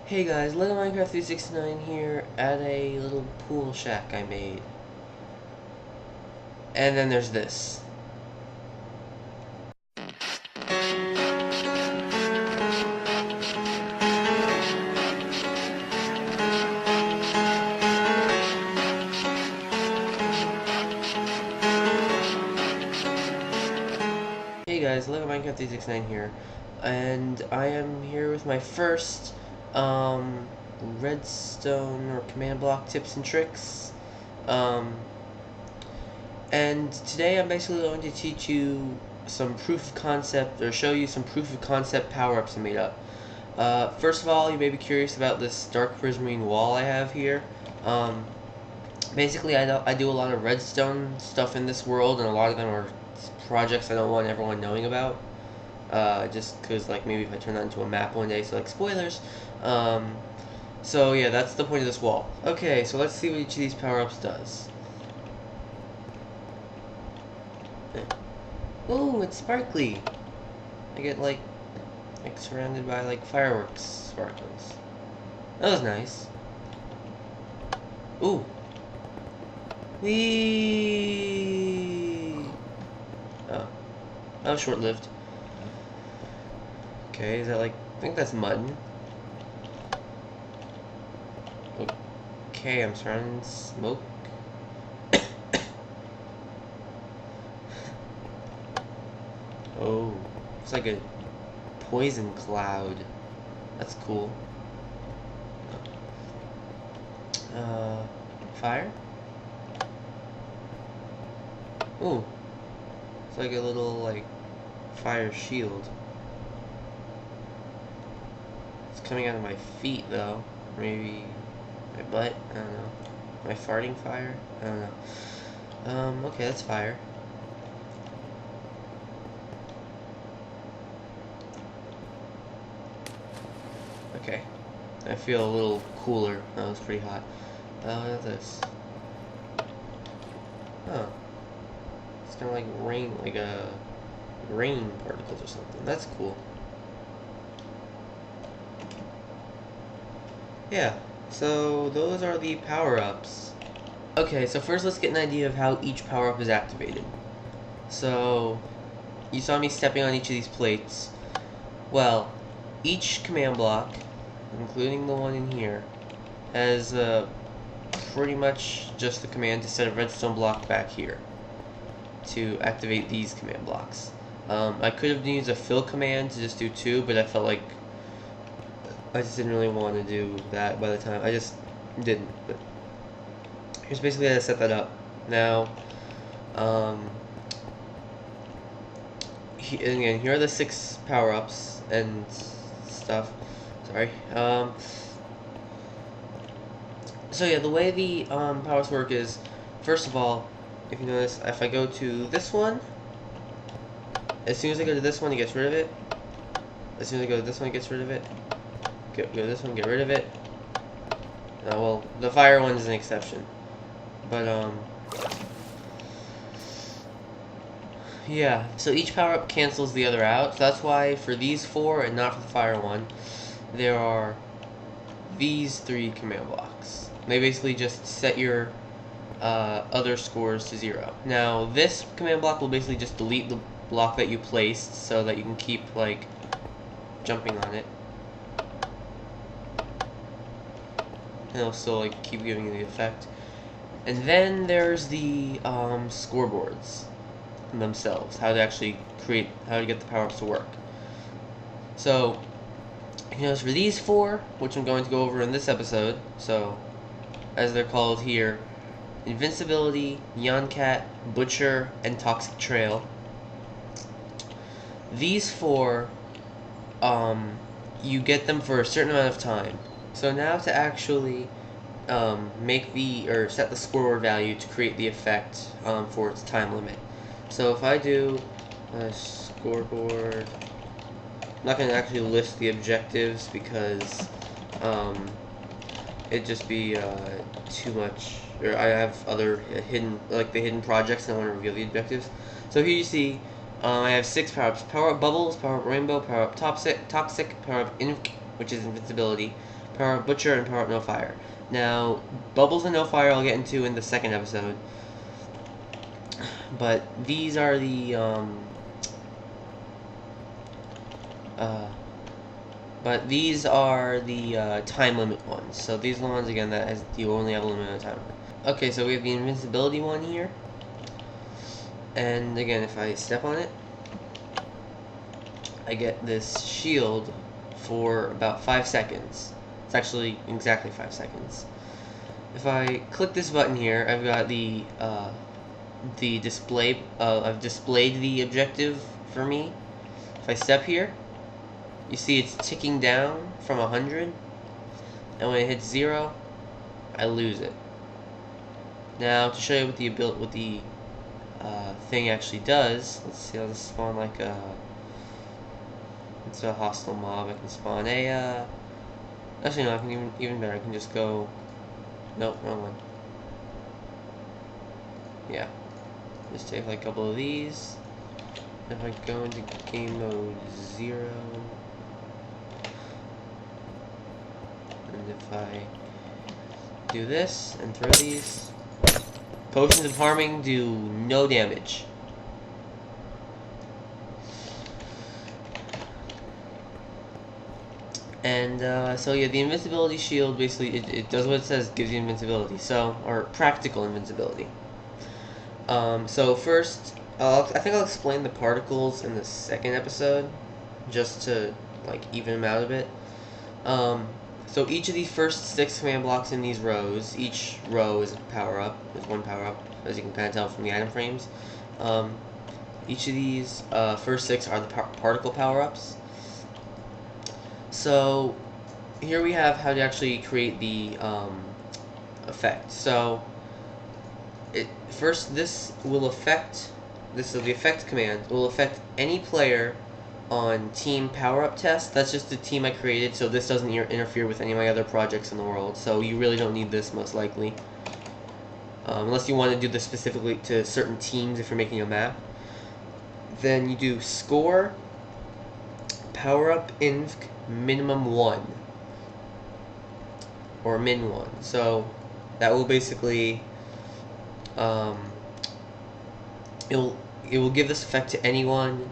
Hey guys, Lego Minecraft 369 here at a little pool shack I made. And then there's this. Hey guys, Lego Minecraft 369 here. And I am here with my first redstone or command block tips and tricks. And today I'm basically going to teach you some proof of concept, or show you some proof of concept power-ups I made up. First of all, you may be curious about this dark prismarine wall I have here. Basically, I do a lot of redstone stuff in this world, and a lot of them are projects I don't want everyone knowing about. Just because, like, maybe if I turn that into a map one day, so, like, spoilers. So, yeah, that's the point of this wall. Okay, so let's see what each of these power-ups does. Ooh, it's sparkly. I get, like surrounded by, like, fireworks sparkles. That was nice. Ooh. Whee! Oh. That was short-lived. Okay, is that, like, I think that's mud. Okay, I'm surrounded in smoke. Oh, it's like a poison cloud. That's cool. Fire? Ooh, it's like a little, like, fire shield. It's coming out of my feet, though. Maybe my butt? I don't know. Am I farting fire? I don't know. Okay, that's fire. Okay. I feel a little cooler. That was pretty hot. Look at this. Oh. It's kind of like rain, like rain particles or something. That's cool. Yeah. So those are the power-ups. Okay, so first let's get an idea of how each power-up is activated. So, you saw me stepping on each of these plates. Well, each command block, including the one in here, has pretty much just the command to set a redstone block back here to activate these command blocks. I could have used a fill command to just do 2, but I felt like I just didn't really want to do that by the time. I just didn't. But here's basically how to set that up. Now, again, here are the 6 power-ups and stuff. Sorry. So yeah, the way the powers work is, first of all, if you notice, if I go to this one, as soon as I go to this one, it gets rid of it. As soon as I go to this one, it gets rid of it. Go to this one, get rid of it. Well, the fire one is an exception. But, yeah, so each power-up cancels the other out. So that's why for these 4 and not for the fire one, there are these 3 command blocks. They basically just set your other scores to 0. Now, this command block will basically just delete the block that you placed so that you can keep, like, jumping on it. And it'll still, like, keep giving you the effect. And then there's the scoreboards themselves, how to actually how to get the power-ups to work. So, you know, for these 4, which I'm going to go over in this episode, so, as they're called here, Invincibility, Neon Cat, Butcher, and Toxic Trail. These 4, you get them for a certain amount of time. So now to actually set the scoreboard value to create the effect for its time limit. So if I do a scoreboard, I'm not going to actually list the objectives because it'd just be too much. Or I have other hidden projects, and I want to reveal the objectives. So here you see I have 6 power-ups: power-up bubbles, power-up rainbow, power-up toxic, power-up which is invincibility, power up Butcher, and power up No Fire. Now, Bubbles and No Fire I'll get into in the second episode, but these are the time limit ones. So these are the ones again that you only have a limited time. Okay, so we have the invincibility one here, and again, if I step on it, I get this shield for about 5 seconds. It's actually exactly 5 seconds. If I click this button here, I've got the display. I've displayed the objective for me. If I step here, you see it's ticking down from 100, and when it hits 0, I lose it. Now, to show you what the thing actually does, let's see. I'll just spawn like a. It's a hostile mob. I can spawn a. Actually, no. I can even better. I can just go. Nope, wrong one. Yeah. Just take like a couple of these. If I go into game mode 0, and if I do this and throw these, potions of harming do no damage. And so yeah, the invincibility shield basically it does what it says, gives you invincibility. So, or practical invincibility. So first, I think I'll explain the particles in the second episode, just to like even them out a bit. So each of these first 6 command blocks in these rows, each row is a power up. There's one power up, as you can kind of tell from the item frames. Each of these first 6 are the particle power ups. So here we have how to actually create the effect. So first, this will affect. This is the effect command. Will affect any player on team power up test. That's just the team I created, so this doesn't interfere with any of my other projects in the world. So you really don't need this most likely, unless you want to do this specifically to certain teams if you're making a map. Then you do score power up inv minimum 1 or min 1. So that will basically it will give this effect to anyone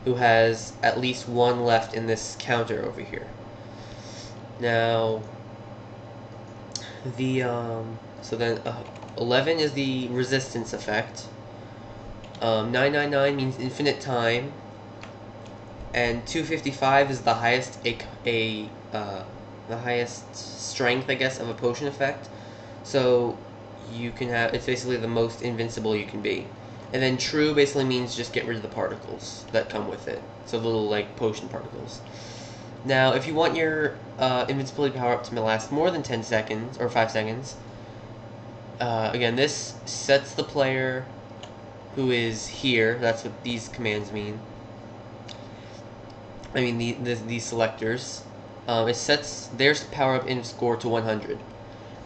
who has at least 1 left in this counter over here. Now the so then 11 is the resistance effect. 999 means infinite time, and 255 is the highest the highest strength, I guess, of a potion effect. So you can have, it's basically the most invincible you can be. And then true basically means just get rid of the particles that come with it. So little like potion particles. Now, if you want your invincibility power up to last more than 10 seconds or 5 seconds, again, this sets the player who is here. That's what these commands mean. I mean these selectors. It sets their power up in score to 100.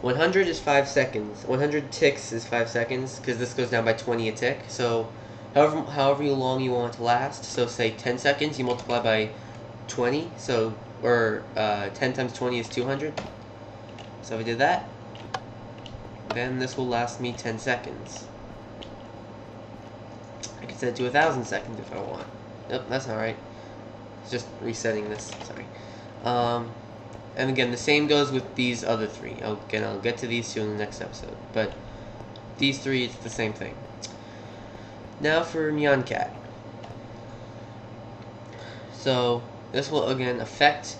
100 is 5 seconds. 100 ticks is 5 seconds, because this goes down by 20 a tick. So however long you want it to last. So say 10 seconds, you multiply by 20. So, or 10 times 20 is 200. So if I did that, then this will last me 10 seconds. I can set it to 1,000 seconds if I want. Nope, that's not right. It's just resetting this. Sorry. And again, the same goes with these other 3. Again, I'll get to these 2 in the next episode. But these 3, it's the same thing. Now for Neon Cat. So this will again affect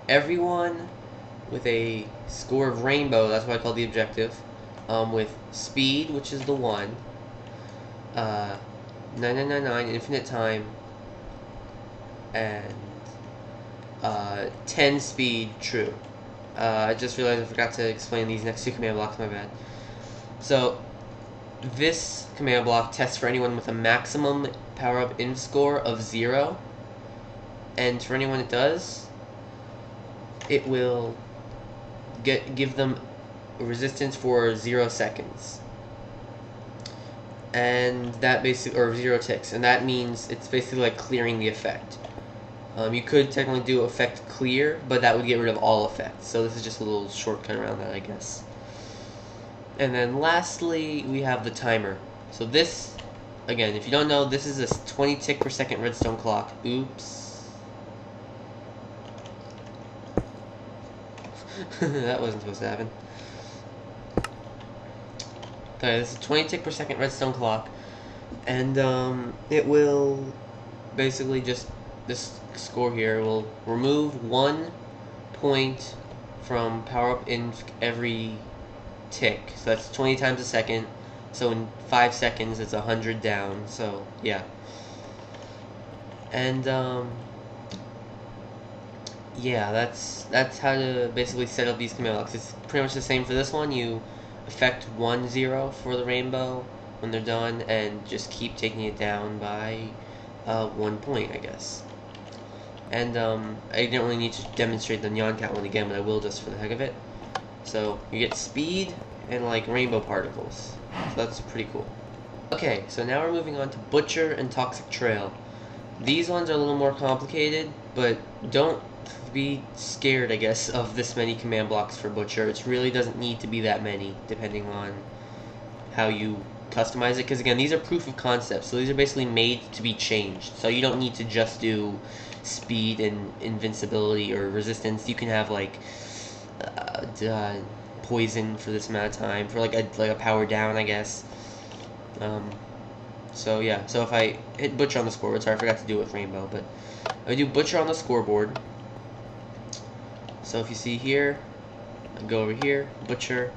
everyone with a score of rainbow. That's what I call the objective. With speed, which is the 1. 9999 infinite time, and 10 speed true. I just realized I forgot to explain these next 2 command blocks, my bad. So this command block tests for anyone with a maximum power up inv score of 0, and for anyone it does, it will give them a resistance for 0 seconds. And that basically, or 0 ticks, and that means it's basically like clearing the effect. You could technically do effect clear, but that would get rid of all effects. So this is just a little shortcut around that, I guess. And then lastly, we have the timer. So this, again, if you don't know, this is a 20 tick per second redstone clock. Oops. That wasn't supposed to happen. Okay, this is a 20 tick per second redstone clock. And it will basically just, this score here will remove 1 point from power up in every tick. So that's 20 times a second. So in 5 seconds it's 100 down. So yeah. And yeah, that's how to basically set up these command blocks. It's pretty much the same for this one. You effect 1 0 for the rainbow when they're done, and just keep taking it down by 1 point, I guess. And I didn't really need to demonstrate the neon cat one again, but I will just for the heck of it. So you get speed and like rainbow particles. So that's pretty cool. Okay, so now we're moving on to Butcher and Toxic Trail. These ones are a little more complicated, but don't be scared, I guess, of this many command blocks for Butcher. It really doesn't need to be that many, depending on how you customize it, because again, these are proof of concept, so these are basically made to be changed. So you don't need to just do speed and invincibility or resistance. You can have like poison for this amount of time, for like a power down, I guess. So yeah, so if I hit Butcher on the scoreboard, sorry I forgot to do it with Rainbow, but I do Butcher on the scoreboard. So if you see here, I go over here, Butcher,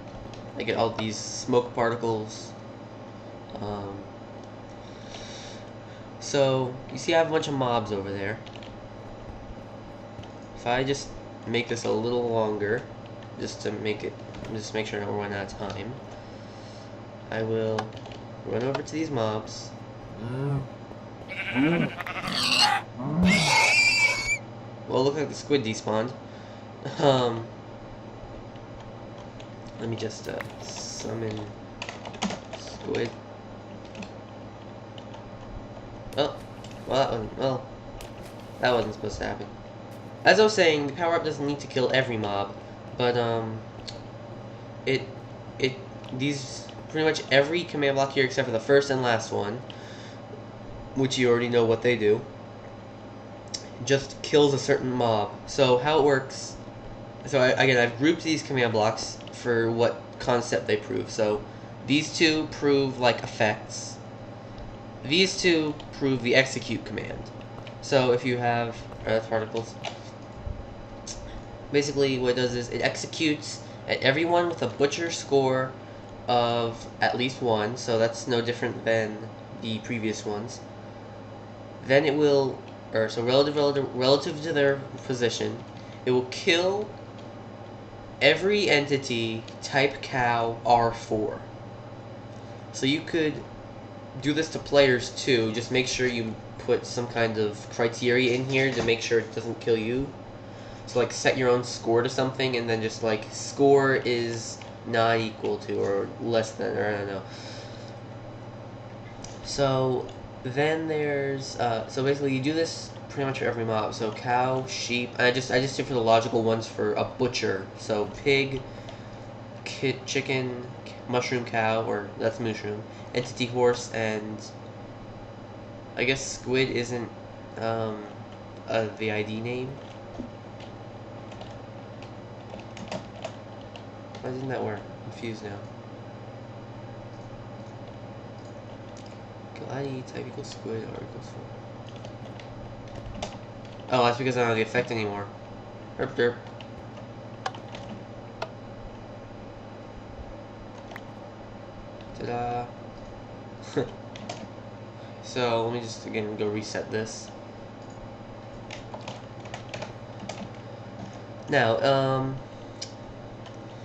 I get all these smoke particles. So you see I have a bunch of mobs over there. If I just make this a little longer, just to make sure I don't run out of time, I will run over to these mobs. Well, it looks like the squid despawned. Let me just summon squid. Oh, well, that wasn't supposed to happen. As I was saying, the power-up doesn't need to kill every mob, but these pretty much every command block here except for the first and last one, which you already know what they do, just kills a certain mob. So how it works, so again, I've grouped these command blocks for what concept they prove. So these two prove like effects. These two prove the execute command. So if you have particles, basically what it does is it executes at everyone with a Butcher score of at least 1, so that's no different than the previous ones. Then it will, relative to their position, it will kill every entity type cow R4. So you could do this to players too, just make sure you put some kind of criteria in here to make sure it doesn't kill you. So like set your own score to something, and then just like score is not equal to or less than, or I don't know. So then there's so basically you do this pretty much for every mob. So cow, sheep, and I just did for the logical ones for a Butcher. So pig, chicken, mushroom cow, or that's mushroom, entity horse, and I guess squid isn't the ID name. Why doesn't that work? I'm confused now. Kill ID type equals squid or equals 4. Oh, that's because I don't have the effect anymore. Herp derp. Ta-da. So let me just again go reset this. Now,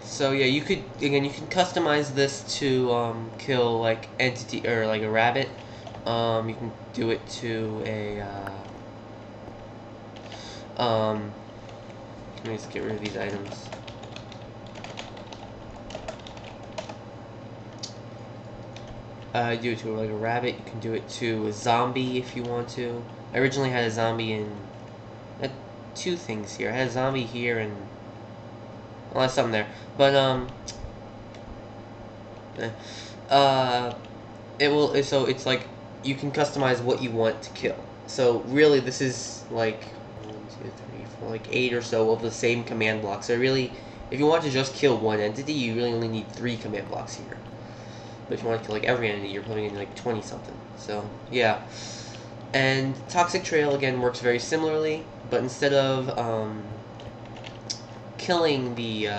so yeah, you can customize this to kill like entity or like a rabbit. You can do it to a let me just get rid of these items. Do it to like a rabbit. You can do it to a zombie if you want to. I originally had a zombie in two things here. I had a zombie here and well, that's something there. But so it's like you can customize what you want to kill. So really, this is like 1, 2, 3, 4, like 8 or so of the same command block. So really, if you want to just kill one entity, you really only need 3 command blocks here. But if you want to kill like every entity, you're putting in like 20 something. So yeah. And Toxic Trail again works very similarly, but instead of killing the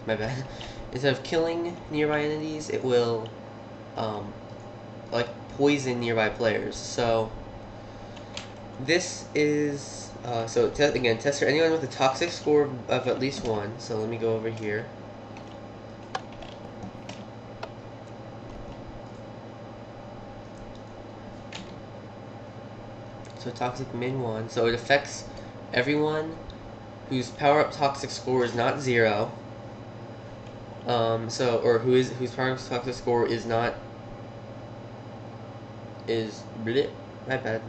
my bad. Instead of killing nearby entities, it will like poison nearby players. So this is again, test for anyone with a toxic score of at least 1. So let me go over here. So toxic min 1. So it affects everyone whose power-up toxic score is not 0. Whose power-up toxic score is not my bad.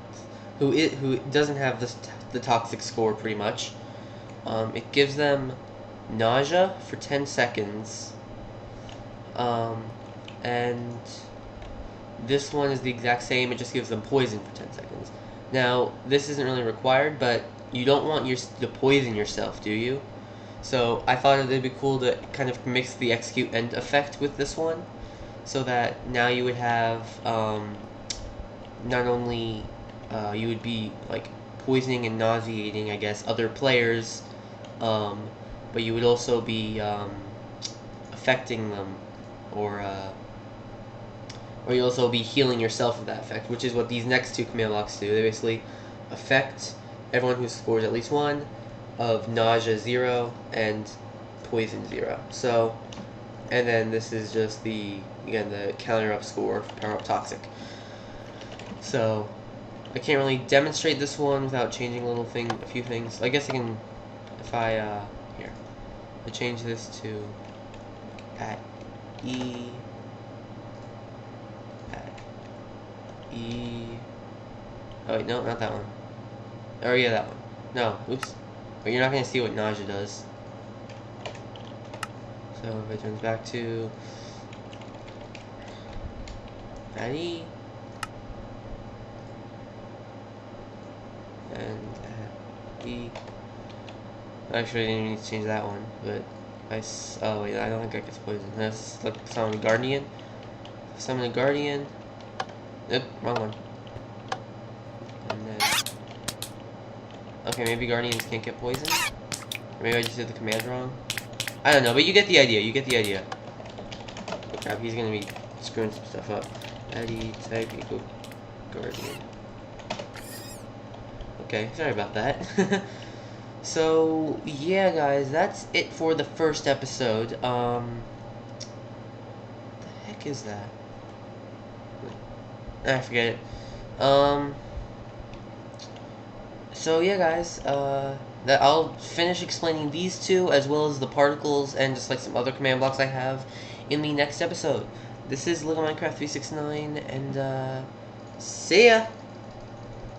Who doesn't have the toxic score pretty much. It gives them nausea for 10 seconds. And this one is the exact same. It just gives them poison for 10 seconds. Now, this isn't really required, but you don't want to poison yourself, do you? So I thought it'd be cool to kind of mix the execute end effect with this one, so that now you would have not only you would be like poisoning and nauseating, I guess, other players, but you would also be affecting them, or you also be healing yourself with that effect, which is what these next 2 command blocks do. They basically affect everyone who scores at least 1 of nausea 0 and poison 0. So, and then this is just the counter up score for power up toxic. So I can't really demonstrate this one without changing a few things. I guess I can, if I here, I change this to at E. Oh wait, no, not that one. Oh yeah, that one. No, oops. But you're not gonna see what nausea does. So if it turns back to Patty and E. Actually, I didn't even need to change that one, but oh wait, I don't think I gets poisoned. That's like summon a guardian. Summon a guardian. Yep, wrong one. And then okay, maybe guardians can't get poisoned. Or maybe I just did the command wrong. I don't know, but you get the idea. You get the idea. Oh crap, he's gonna be screwing some stuff up. Addy type equal guardian. Okay, sorry about that. So yeah, guys, that's it for the first episode. What the heck is that? I forget it. So yeah, guys, that I'll finish explaining these 2 as well as the particles and just like some other command blocks I have in the next episode. This is Little Minecraft 369, and see ya.